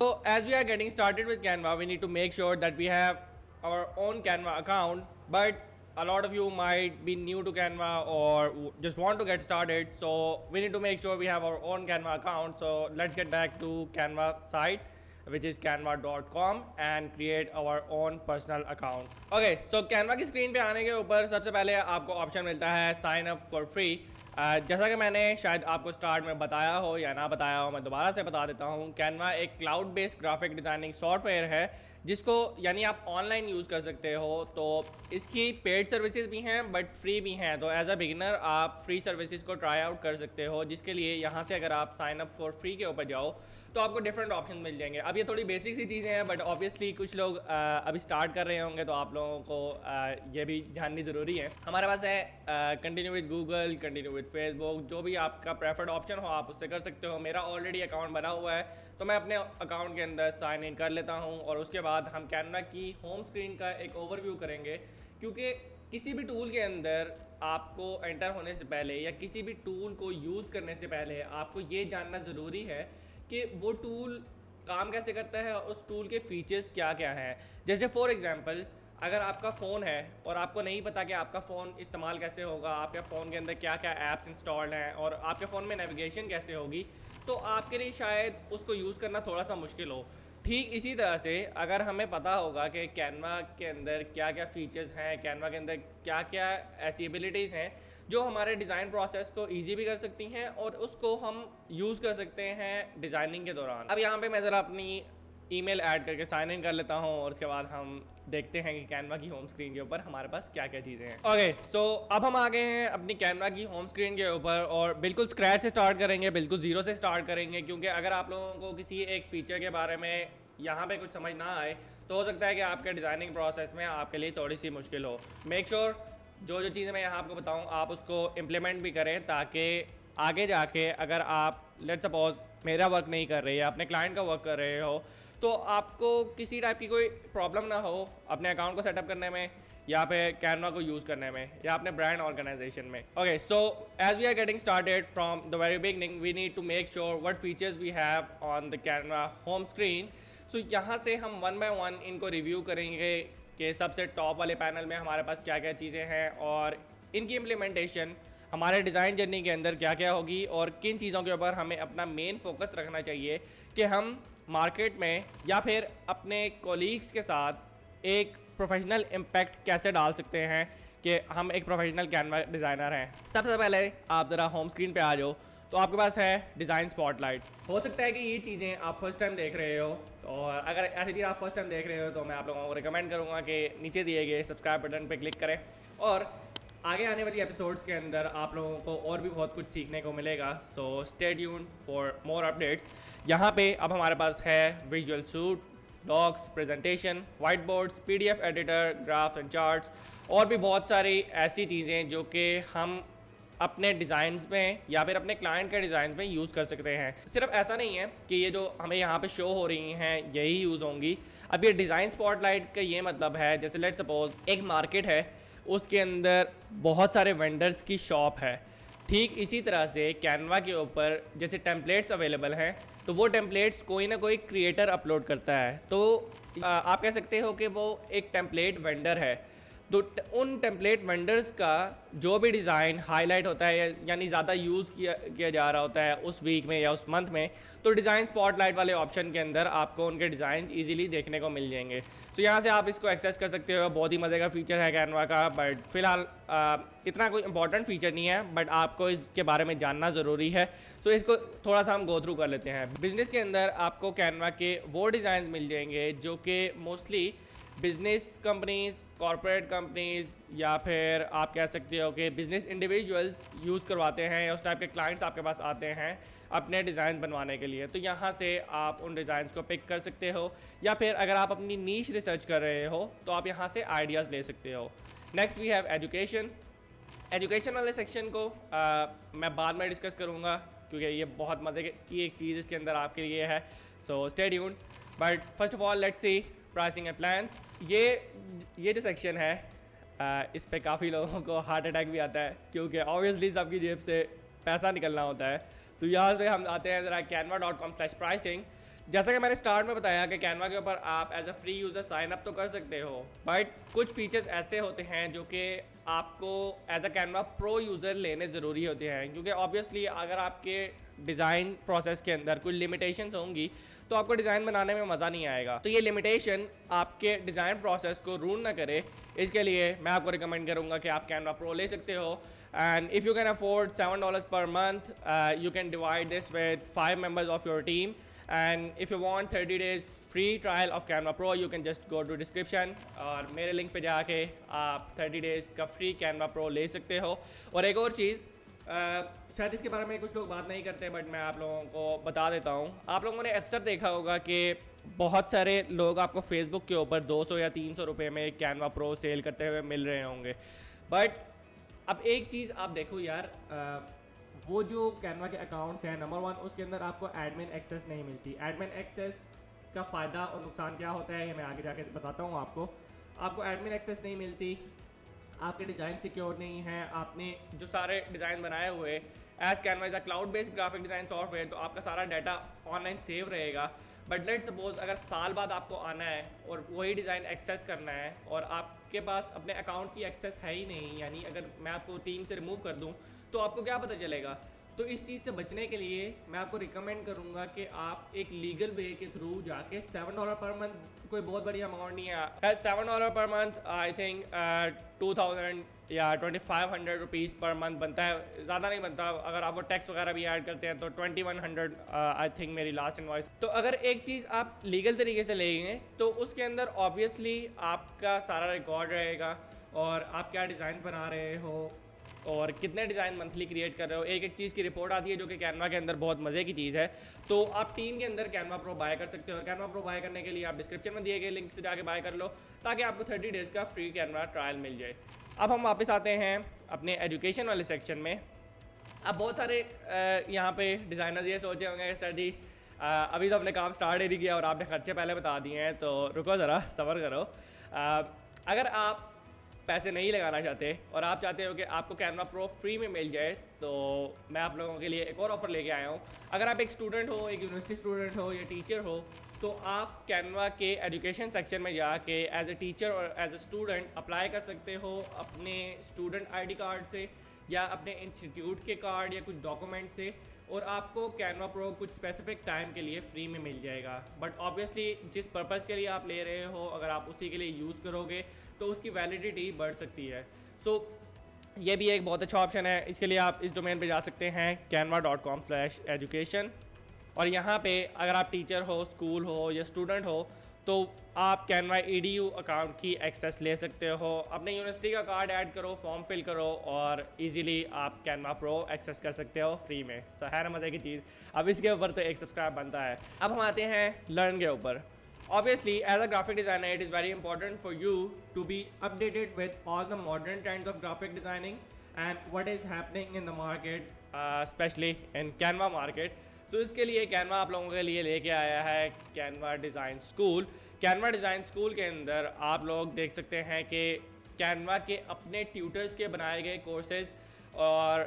So as we are getting started with Canva, we need to make sure that we have our own Canva account, but a lot of you might be new to Canva or just want to get started. So we need to make sure we have our own Canva account. So let's get back to Canva site, which is canva.com, and create our own personal account. Okay, so Canva की screen पे आने के ऊपर सबसे पहले आपको option मिलता है साइन अप फॉर फ्री। जैसा कि मैंने शायद आपको स्टार्ट में बताया हो या ना बताया हो, मैं दोबारा से बता देता हूँ। कैनवा एक cloud based graphic designing software है जिसको यानी आप ऑनलाइन यूज़ कर सकते हो। तो इसकी पेड सर्विसेज भी हैं बट फ्री भी हैं। तो एज अ बिगिनर आप फ्री सर्विसेज को ट्राई आउट कर सकते हो, जिसके लिए यहाँ से अगर आप साइन अप फॉर फ्री के ऊपर जाओ तो आपको डिफरेंट ऑप्शन मिल जाएंगे। अब ये थोड़ी बेसिक सी चीज़ें हैं बट ऑब्वियसली कुछ लोग अभी स्टार्ट कर रहे होंगे, तो आप लोगों को ये भी जाननी ज़रूरी है। हमारे पास है continue with Google, continue with Facebook, जो भी आपका प्रेफर्ड ऑप्शन हो आप उससे कर सकते हो। मेरा ऑलरेडी अकाउंट बना हुआ है तो मैं अपने अकाउंट के अंदर साइन इन कर लेता हूँ और उसके बाद हम कैनवा की होम स्क्रीन का एक ओवरव्यू करेंगे, क्योंकि किसी भी टूल के अंदर आपको एंटर होने से पहले या किसी भी टूल को यूज़ करने से पहले आपको ये जानना ज़रूरी है कि वो टूल काम कैसे करता है और उस टूल के फीचर्स क्या क्या हैं। जैसे फॉर एग्जांपल, अगर आपका फ़ोन है और आपको नहीं पता कि आपका फ़ोन इस्तेमाल कैसे होगा, आपके फ़ोन के अंदर क्या क्या ऐप्स इंस्टॉल्ड हैं और आपके फ़ोन में नेविगेशन कैसे होगी, तो आपके लिए शायद उसको यूज़ करना थोड़ा सा मुश्किल हो। ठीक इसी तरह से अगर हमें पता होगा कि कैनवा के अंदर क्या क्या फ़ीचर्स हैं, कैनवा के अंदर क्या क्या ऐसी एबिलिटीज़ हैं जो हमारे डिज़ाइन प्रोसेस को इजी भी कर सकती हैं और उसको हम यूज़ कर सकते हैं डिज़ाइनिंग के दौरान। अब यहाँ पे मैं ज़रा अपनी ईमेल ऐड करके साइन इन कर लेता हूँ और उसके बाद हम देखते हैं कि कैनवा की होम स्क्रीन के ऊपर हमारे पास क्या क्या चीज़ें हैं। ओके, सो अब हम आ गए हैं अपनी कैनवा की होम स्क्रीन के ऊपर और बिल्कुल स्क्रैच से स्टार्ट करेंगे, बिल्कुल ज़ीरो से स्टार्ट करेंगे, क्योंकि अगर आप लोगों को किसी एक फ़ीचर के बारे में यहाँ पे कुछ समझ ना आए तो हो सकता है कि आपके डिज़ाइनिंग प्रोसेस में आपके लिए थोड़ी सी मुश्किल हो। मेक श्योर जो जो चीज़ें मैं यहाँ आपको बताऊँ आप उसको इम्प्लीमेंट भी करें, ताकि आगे जाके अगर आप लेट्स सपोज मेरा वर्क नहीं कर रहे या अपने क्लाइंट का वर्क कर रहे हो तो आपको किसी टाइप की कोई प्रॉब्लम ना हो अपने अकाउंट को सेटअप करने में या फिर कैनवा को यूज़ करने में या अपने ब्रांड ऑर्गेनाइजेशन में। Okay, so as we are getting started from the very beginning we need to make sure what features we have on the Canva home screen. So यहाँ से हम वन बाय वन इनको review करेंगे कि सबसे top वाले panel में हमारे पास क्या क्या चीज़ें हैं और इनकी इम्प्लीमेंटेशन हमारे डिज़ाइन जर्नी के अंदर क्या क्या होगी और किन चीज़ों के ऊपर हमें अपना मेन फोकस रखना चाहिए कि हम मार्केट में या फिर अपने कोलीग्स के साथ एक प्रोफेशनल इम्पैक्ट कैसे डाल सकते हैं कि हम एक प्रोफेशनल कैनवा डिज़ाइनर हैं। सबसे पहले आप ज़रा होम स्क्रीन पे आ जाओ तो आपके पास है डिज़ाइन स्पॉटलाइट। हो सकता है कि ये चीज़ें आप फर्स्ट टाइम देख रहे हो, और अगर ऐसी चीज़ आप फर्स्ट टाइम देख रहे हो तो मैं आप लोगों को रिकमेंड करूँगा कि नीचे दिए गए सब्सक्राइब बटन पर क्लिक करें और आगे आने वाली एपिसोड्स के अंदर आप लोगों को और भी बहुत कुछ सीखने को मिलेगा। So stay tuned for more updates. यहाँ पे अब हमारे पास है visual suite, docs, presentation, whiteboards, PDF editor, graphs and charts और भी बहुत सारी ऐसी चीज़ें जो कि हम अपने डिज़ाइंस में या फिर अपने क्लाइंट के डिज़ाइन में यूज़ कर सकते हैं। सिर्फ ऐसा नहीं है कि ये जो हमें यहाँ पे शो हो रही हैं यही यूज़ होंगी। अब ये डिज़ाइन स्पॉटलाइट का ये मतलब है, जैसे लेट्स सपोज एक मार्केट है, उसके अंदर बहुत सारे वेंडर्स की शॉप है। ठीक इसी तरह से कैनवा के ऊपर जैसे टेम्पलेट्स अवेलेबल हैं तो वो टेम्पलेट्स कोई ना कोई क्रिएटर अपलोड करता है। तो आप कह सकते हो कि वो एक टेम्पलेट वेंडर है। तो उन टेम्पलेट वेंडर्स का जो भी डिज़ाइन हाईलाइट होता है यानी ज़्यादा यूज़ किया जा रहा होता है उस वीक में या उस मंथ में, तो डिज़ाइन स्पॉटलाइट वाले ऑप्शन के अंदर आपको उनके डिज़ाइन इजीली देखने को मिल जाएंगे। तो यहाँ से आप इसको एक्सेस कर सकते हो। बहुत ही मज़े का फीचर है कैनवा का, बट फ़िलहाल इतना कोई इंपॉर्टेंट फीचर नहीं है, बट आपको इसके बारे में जानना ज़रूरी है। तो इसको थोड़ा सा हम गो थ्रू कर लेते हैं। बिज़नेस के अंदर आपको कैनवा के वो डिज़ाइन मिल जाएंगे जो कि mostly business companies, corporate companies या फिर आप कह सकते हो कि बिज़नेस इंडिविजुअल्स यूज़ करवाते हैं या उस टाइप के क्लाइंट्स आपके पास आते हैं अपने डिज़ाइन बनवाने के लिए। तो यहाँ से आप उन डिज़ाइंस को पिक कर सकते हो या फिर अगर आप अपनी नीश रिसर्च कर रहे हो तो आप यहाँ से आइडियाज़ ले सकते हो। Next we have education. Education वाले सेक्शन को मैं बाद में डिस्कस करूँगा क्योंकि ये बहुत मज़े की एक चीज़ इसके अंदर आपके लिए है। सो stay tuned. But first of all let's see pricing and plans. ये जो सेक्शन है इस पे काफ़ी लोगों को हार्ट अटैक भी आता है क्योंकि ऑब्वियसली सबकी जेब से पैसा निकलना होता है। तो यहाँ से हम आते हैं ज़रा canva.com/pricing। जैसा कि मैंने स्टार्ट में बताया कि कैनवा के ऊपर आप as a free user sign up तो कर सकते हो, बट कुछ फीचर्स ऐसे होते हैं जो कि आपको as a Canva pro user लेने ज़रूरी होते हैं, क्योंकि ऑब्वियसली अगर आपके डिज़ाइन प्रोसेस के अंदर कोई लिमिटेशंस होंगी तो आपको डिज़ाइन बनाने में मज़ा नहीं आएगा। तो ये लिमिटेशन आपके डिज़ाइन प्रोसेस को रूल ना करे, इसके लिए मैं आपको रिकमेंड करूँगा कि आप कैनवा प्रो ले सकते हो। And if you can afford $7 per month, you can divide this with 5 members of your team. And if you want 30 days free trial of Canva Pro, you can just go to description और मेरे link पे जाके आप 30 days का free Canva Pro ले सकते हो। और एक और चीज़, शायद इसके बारे में कुछ लोग बात नहीं करते, बट मैं आप लोगों को बता देता हूँ। आप लोगों ने अक्सर देखा होगा कि बहुत सारे लोग आपको फेसबुक के ऊपर 200 या 300 रुपये में Canva Pro सेल करते हुए मिल रहे होंगे, बट अब एक चीज़ आप देखो यार, वो जो कैनवा के अकाउंट्स हैं, नंबर 1 उसके अंदर आपको एडमिन एक्सेस नहीं मिलती। एडमिन एक्सेस का फ़ायदा और नुकसान क्या होता है ये मैं आगे जाके बताता हूँ आपको एडमिन एक्सेस नहीं मिलती, आपके डिज़ाइन सिक्योर नहीं है, आपने जो सारे डिज़ाइन बनाए हुए as Canva is a cloud based graphic design software, तो आपका सारा डाटा ऑनलाइन सेव रहेगा। बट लेट सपोज अगर साल बाद आपको आना है और वही डिज़ाइन एक्सेस करना है और आपके पास अपने अकाउंट की एक्सेस है ही नहीं, यानी अगर मैं आपको टीम से रिमूव कर दूं तो आपको क्या पता चलेगा। तो इस चीज़ से बचने के लिए मैं आपको रिकमेंड करूंगा कि आप एक लीगल वे के थ्रू जाके $7 पर मंथ, कोई बहुत बड़ी अमाउंट नहीं है, $7 पर मंथ, आई थिंक 2000 या 2500 रुपीज़ पर मंथ बनता है, ज़्यादा नहीं बनता। अगर आप वो टैक्स वगैरह भी ऐड करते हैं तो 2100 आई थिंक मेरी लास्ट इनवॉइस। तो अगर एक चीज़ आप लीगल तरीके से लेंगे तो उसके अंदर ऑब्वियसली आपका सारा रिकॉर्ड रहेगा और आप क्या डिज़ाइन बना रहे हो और कितने डिज़ाइन मंथली क्रिएट कर रहे हो, एक एक चीज़ की रिपोर्ट आती है जो कि कैनवा के अंदर बहुत मज़े की चीज़ है। तो आप टीम के अंदर कैनवा प्रो बाय कर सकते हो और कैनवा प्रो बाय करने के लिए आप डिस्क्रिप्शन में दिए गए लिंक से जाके बाय कर लो ताकि आपको 30 डेज़ का फ्री कैनवा ट्रायल मिल जाए। अब हम वापस आते हैं अपने एजुकेशन वाले सेक्शन में। अब बहुत सारे यहाँ पे डिज़ाइनर्स ये सोचे होंगे सर जी अभी तो अपने काम स्टार्ट ही नहीं किया और आपने खर्चे पहले बता दिए हैं, तो रुको ज़रा सब्र करो। अगर आप पैसे नहीं लगाना चाहते और आप चाहते हो कि आपको कैनवा प्रो फ्री में मिल जाए, तो मैं आप लोगों के लिए एक और ऑफ़र लेके आया हूँ। अगर आप एक स्टूडेंट हो, एक यूनिवर्सिटी स्टूडेंट हो या टीचर हो, तो आप कैनवा के एजुकेशन सेक्शन में जाके एज ए टीचर और एज ए स्टूडेंट अप्लाई कर सकते हो अपने स्टूडेंट आईडी कार्ड से या अपने इंस्टीट्यूट के कार्ड या कुछ डॉक्यूमेंट से, और आपको कैनवा प्रो कुछ स्पेसिफिक टाइम के लिए फ्री में मिल जाएगा। बट ऑब्वियसली जिस पर्पज़ के लिए आप ले रहे हो, अगर आप उसी के लिए यूज़ करोगे तो उसकी वैलिडिटी बढ़ सकती है। सो ये भी एक बहुत अच्छा ऑप्शन है। इसके लिए आप इस डोमेन पे जा सकते हैं canva.com/education, और यहाँ पे अगर आप टीचर हो, स्कूल हो या स्टूडेंट हो तो आप कैनवा edu अकाउंट की एक्सेस ले सकते हो। अपने यूनिवर्सिटी का कार्ड ऐड करो, फॉर्म फिल करो और इजीली आप कैनवा प्रो एक्सेस कर सकते हो फ्री में। है ना मज़े की चीज़। अब इसके ऊपर तो एक सब्सक्राइब बनता है। अब हम आते हैं लर्न के ऊपर। Obviously, as a graphic designer, it is very important for you to be updated with all the modern trends of graphic designing and what is happening in the market, especially in Canva market. So इसके लिए Canva आप लोगों के लिए लेके आया है Canva Design School। Canva Design School के अंदर आप लोग देख सकते हैं कि Canva के अपने ट्यूटर्स के बनाए गए कोर्सेज और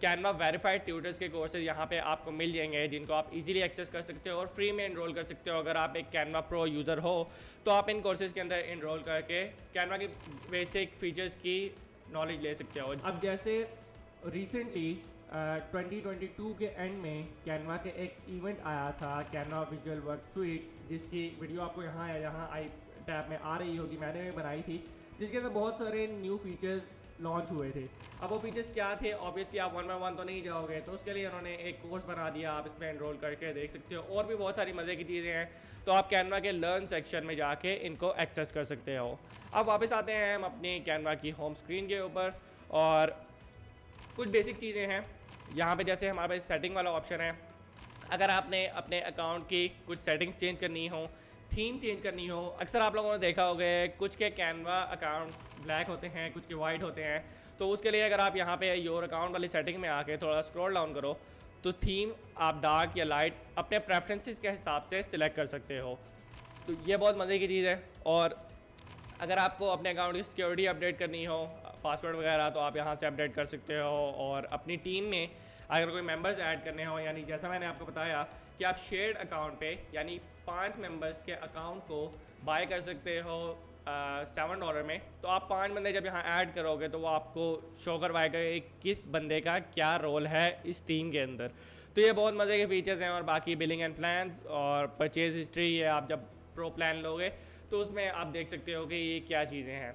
कैनवा वेरीफाइड ट्यूटर्स के कोर्सेज यहाँ पे आपको मिल जाएंगे, जिनको आप इजीली एक्सेस कर सकते हो और फ्री में इनरोल कर सकते हो। अगर आप एक कैनवा प्रो यूज़र हो तो आप इन कोर्सेज के अंदर इनरोल करके कैनवा के बेसिक फीचर्स की नॉलेज ले सकते हो। अब जैसे रिसेंटली 2022 के एंड में कैनवा के एक इवेंट आया था, कैनवा विजुअल वर्क स्वीट, जिसकी वीडियो आपको यहाँ आई टैब में आ रही होगी, मैंने भी बनाई थी, जिसके अंदर बहुत सारे न्यू फीचर्स लॉन्च हुए थे। अब वो फीचर्स क्या थे, ऑब्वियसली आप 1 by 1 तो नहीं जाओगे, तो उसके लिए उन्होंने एक कोर्स बना दिया, आप इसमें एनरोल करके देख सकते हो। और भी बहुत सारी मज़े की चीज़ें हैं, तो आप कैनवा के लर्न सेक्शन में जाके इनको एक्सेस कर सकते हो। अब वापस आते हैं हम अपनी कैनवा की होम स्क्रीन के ऊपर और कुछ बेसिक चीज़ें हैं यहाँ पे। जैसे हमारे पास सेटिंग वाला ऑप्शन है। अगर आपने अपने अकाउंट की कुछ सेटिंग्स चेंज करनी हो, थीम चेंज करनी हो, अक्सर आप लोगों ने देखा होगा कुछ के कैनवा अकाउंट ब्लैक होते हैं, कुछ के वाइट होते हैं, तो उसके लिए अगर आप यहाँ पे योर अकाउंट वाली सेटिंग में आके थोड़ा स्क्रॉल डाउन करो तो थीम आप डार्क या लाइट अपने प्रेफरेंसेस के हिसाब से सिलेक्ट कर सकते हो। तो ये बहुत मज़े की चीज़ है। और अगर आपको अपने अकाउंट की सिक्योरिटी अपडेट करनी हो, पासवर्ड वगैरह, तो आप यहाँ से अपडेट कर सकते हो। और अपनी टीम में अगर कोई मेंबर्स ऐड करने हो, यानी जैसा मैंने आपको बताया कि आप शेयर्ड अकाउंट पे यानी 5 मेंबर्स के अकाउंट को बाय कर सकते हो $7 में। तो आप 5 बंदे जब यहाँ ऐड करोगे तो वो आपको शो करवाएगा कि किस बंदे का क्या रोल है इस टीम के अंदर। तो ये बहुत मज़े के फीचर्स हैं। और बाकी बिलिंग एंड प्लान्स और परचेज हिस्ट्री, ये आप जब प्रो प्लान लोगे तो उसमें आप देख सकते हो कि ये क्या चीज़ें हैं।